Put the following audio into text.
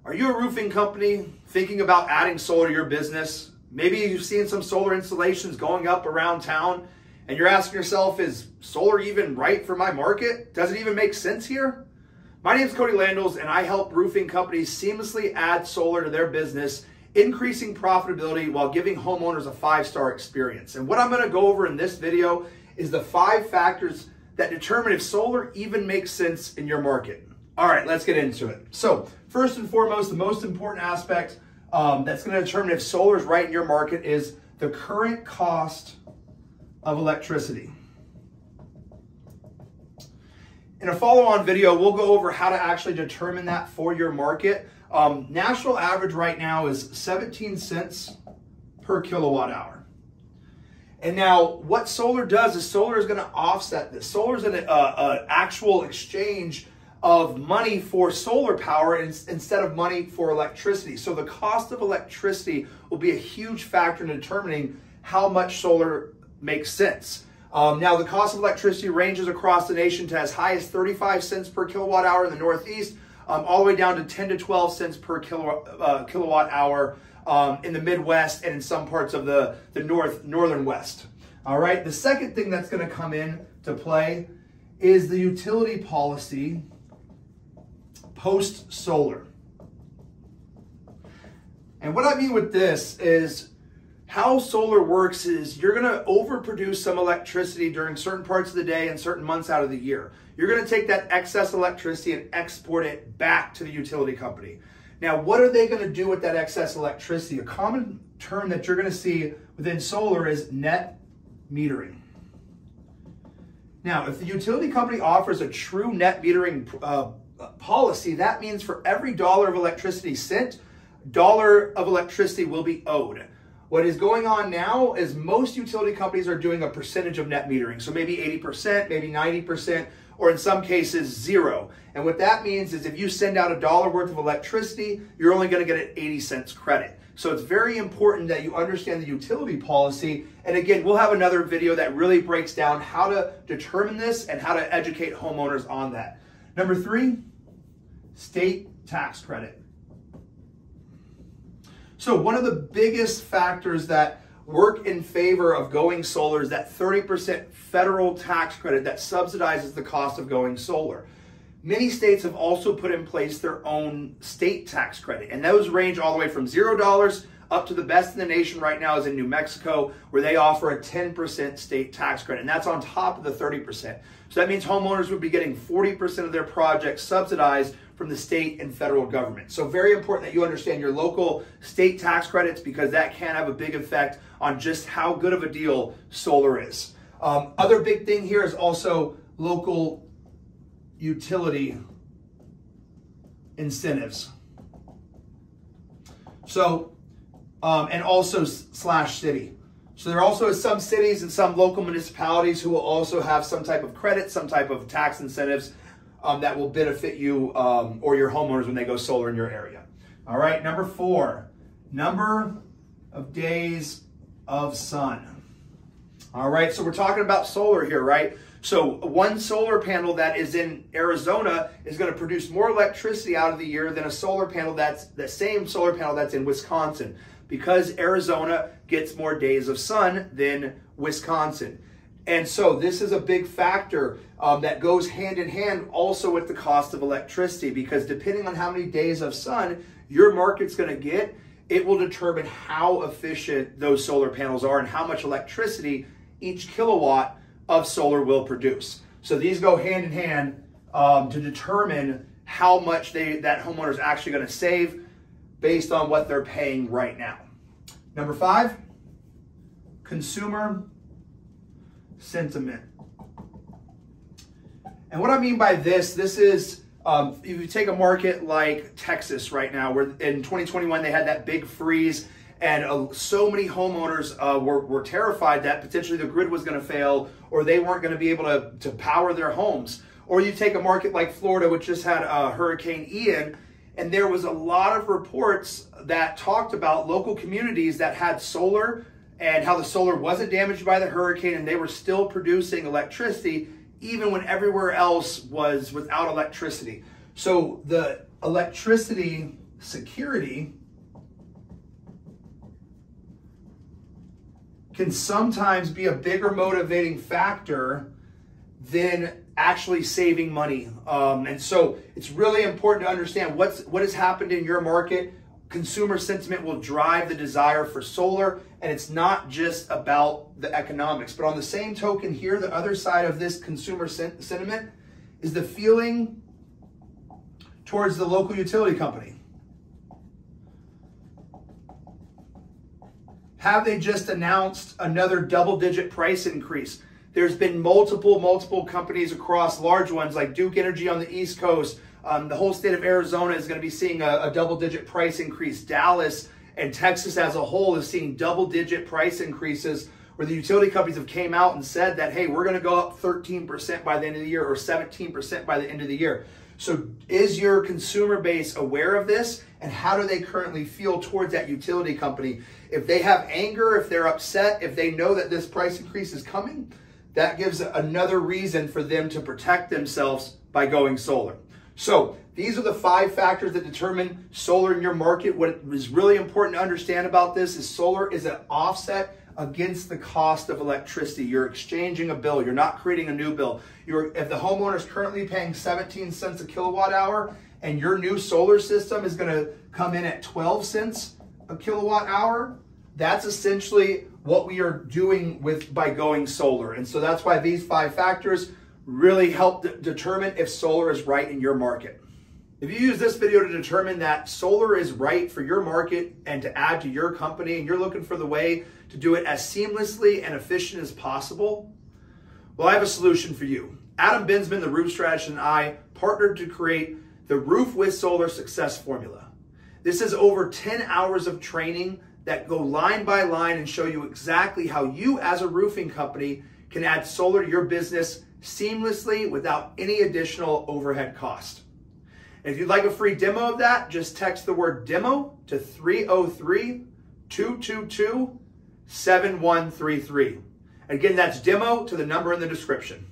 Are you a roofing company thinking about adding solar to your business? Maybe you've seen some solar installations going up around town and you're asking yourself, is solar even right for my market? Does it even make sense here? My name is Kody Landals and I help roofing companies seamlessly add solar to their business, increasing profitability while giving homeowners a 5-star experience. And what I'm going to go over in this video is the 5 factors that determine if solar even makes sense in your market. All right, let's get into it. So first and foremost, the most important aspect that's going to determine if solar is right in your market is the current cost of electricity. In a follow-on video, we'll go over how to actually determine that for your market. National average right now is 17 cents per kilowatt hour. And now what solar does is solar is going to offset this. Solar is an actual exchange of money for solar power instead of money for electricity. So the cost of electricity will be a huge factor in determining how much solar makes sense. Now the cost of electricity ranges across the nation to as high as 35 cents per kilowatt hour in the Northeast, all the way down to 10 to 12 cents per kilowatt hour in the Midwest and in some parts of the northern West. All right, the second thing that's going to come in to play is the utility policy post-solar. And what I mean with this is how solar works is you're going to overproduce some electricity during certain parts of the day and certain months out of the year. You're going to take that excess electricity and export it back to the utility company. Now, what are they going to do with that excess electricity? A common term that you're going to see within solar is net metering. Now, if the utility company offers a true net metering policy, that means for every dollar of electricity sent, dollar of electricity will be owed. What is going on now is most utility companies are doing a percentage of net metering. So maybe 80%, maybe 90%, or in some cases, 0. And what that means is if you send out $1 worth of electricity, you're only going to get an 80 cents credit. So it's very important that you understand the utility policy. And again, we'll have another video that really breaks down how to determine this and how to educate homeowners on that. Number 3, state tax credit. So one of the biggest factors that work in favor of going solar is that 30% federal tax credit that subsidizes the cost of going solar. Many states have also put in place their own state tax credit, and those range all the way from $0 up to the best in the nation right now is in New Mexico, where they offer a 10% state tax credit, and that's on top of the 30%. So that means homeowners would be getting 40% of their projects subsidized from the state and federal government. So very important that you understand your local state tax credits, because that can have a big effect on just how good of a deal solar is. Other big thing here is also local utility incentives. So, and also slash city. So there also is some cities and some local municipalities who will also have some type of credit, some type of tax incentives that will benefit you or your homeowners when they go solar in your area. All right, number 4, number of days of sun. All right, so we're talking about solar here, right? So one solar panel that is in Arizona is going to produce more electricity out of the year than a solar panel that's the same solar panel that's in Wisconsin, because Arizona gets more days of sun than Wisconsin. And so this is a big factor that goes hand in hand also with the cost of electricity, because depending on how many days of sun your market's going to get, it will determine how efficient those solar panels are and how much electricity each kilowatt of solar will produce. So these go hand in hand to determine how much that homeowner is actually going to save based on what they're paying right now. Number 5, consumer sentiment. And what I mean by this is if you take a market like Texas right now, where in 2021 they had that big freeze, and so many homeowners were terrified that potentially the grid was going to fail or they weren't going to be able to power their homes. Or you take a market like Florida, which just had Hurricane Ian, and there was a lot of reports that talked about local communities that had solar and how the solar wasn't damaged by the hurricane and they were still producing electricity even when everywhere else was without electricity. So the electricity security can sometimes be a bigger motivating factor than actually saving money. And so it's really important to understand what has happened in your market. Consumer sentiment will drive the desire for solar, and it's not just about the economics. But on the same token here, the other side of this consumer sentiment is the feeling towards the local utility company. Have they just announced another double-digit price increase? There's been multiple companies across, large ones like Duke Energy on the East Coast. The whole state of Arizona is going to be seeing a double-digit price increase. Dallas and Texas as a whole is seeing double-digit price increases where the utility companies have came out and said that, hey, we're going to go up 13% by the end of the year or 17% by the end of the year. So is your consumer base aware of this? And how do they currently feel towards that utility company? If they have anger, if they're upset, if they know that this price increase is coming, that gives another reason for them to protect themselves by going solar. So these are the 5 factors that determine solar in your market. What is really important to understand about this is solar is an offset against the cost of electricity. You're exchanging a bill. You're not creating a new bill. If the homeowner is currently paying 17 cents a kilowatt hour and your new solar system is going to come in at 12 cents a kilowatt hour, that's essentially what we are doing by going solar. And so that's why these 5 factors really help determine if solar is right in your market. If you use this video to determine that solar is right for your market and to add to your company, and you're looking for the way to do it as seamlessly and efficient as possible, well, I have a solution for you. Adam Binsman, the Roof Strategist, and I partnered to create the Roof with Solar Success Formula. This is over 10 hours of training that go line by line and show you exactly how you as a roofing company can add solar to your business seamlessly without any additional overhead cost. And if you'd like a free demo of that, just text the word demo to 303-222-7133. Again, that's demo to the number in the description.